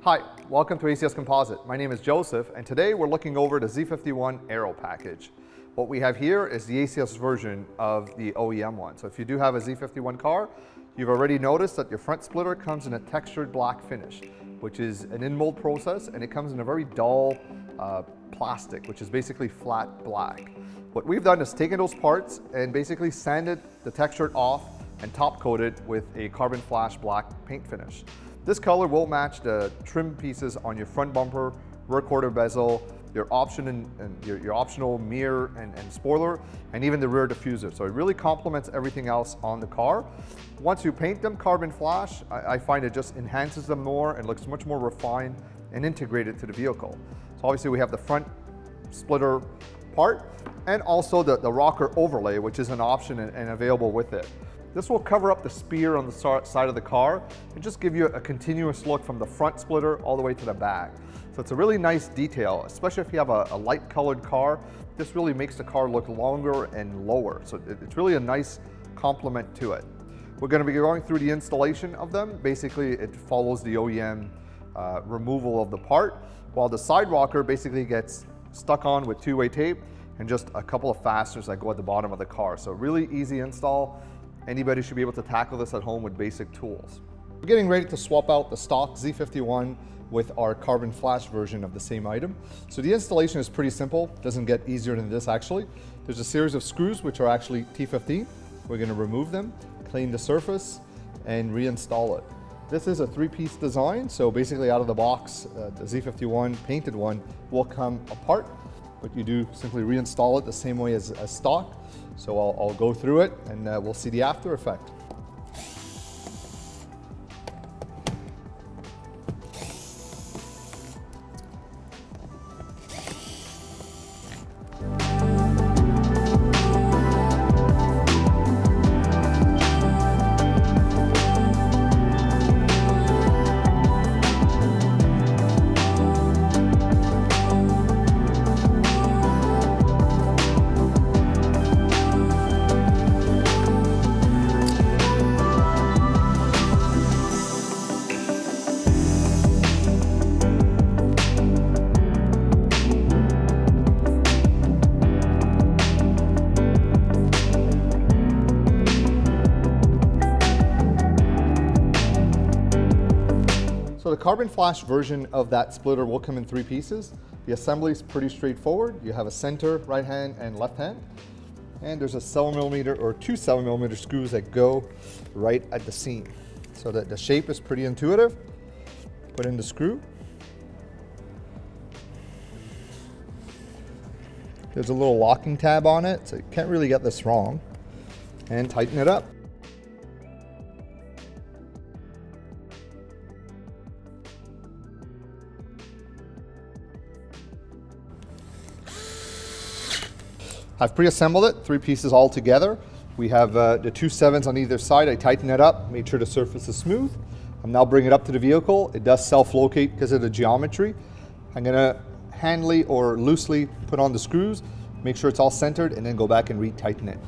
Hi, welcome to ACS Composite. My name is Joseph, and today we're looking over the Z51 Aero package. What we have here is the ACS version of the OEM one. So if you do have a Z51 car, you've already noticed that your front splitter comes in a textured black finish, which is an in-mold process, and it comes in a very dull plastic, which is basically flat black. What we've done is taken those parts and basically sanded the texture off and top coated with a carbon flash black paint finish. This color will match the trim pieces on your front bumper, rear quarter bezel, your optional mirror and spoiler, and even the rear diffuser. So it really complements everything else on the car. Once you paint them carbon flash, I find it just enhances them more and looks much more refined and integrated to the vehicle. So obviously we have the front splitter part and also the rocker overlay, which is an option and available with it. This will cover up the spear on the side of the car and just give you a continuous look from the front splitter all the way to the back. So it's a really nice detail, especially if you have a light colored car. This really makes the car look longer and lower. So it's really a nice complement to it. We're going to be going through the installation of them. Basically, it follows the OEM removal of the part, while the side rocker basically gets stuck on with two-way tape and just a couple of fasteners that go at the bottom of the car. So really easy install. Anybody should be able to tackle this at home with basic tools. We're getting ready to swap out the stock Z51 with our carbon flash version of the same item. So the installation is pretty simple. Doesn't get easier than this actually. There's a series of screws which are actually T15. We're going to remove them, clean the surface, and reinstall it. This is a three-piece design, so basically out of the box, the Z51 painted one will come apart, but you do simply reinstall it the same way as stock. So I'll go through it and we'll see the after effect. So the carbon flash version of that splitter will come in three pieces. The assembly is pretty straightforward. You have a center, right hand, and left hand. And there's a 7mm or two 7mm screws that go right at the seam. So that the shape is pretty intuitive. Put in the screw. There's a little locking tab on it, so you can't really get this wrong. And tighten it up. I've pre-assembled it, three pieces all together. We have the two 7s on either side. I tighten it up, made sure the surface is smooth. I'm now bringing it up to the vehicle. It does self-locate because of the geometry. I'm gonna handily or loosely put on the screws, make sure it's all centered, and then go back and re-tighten it.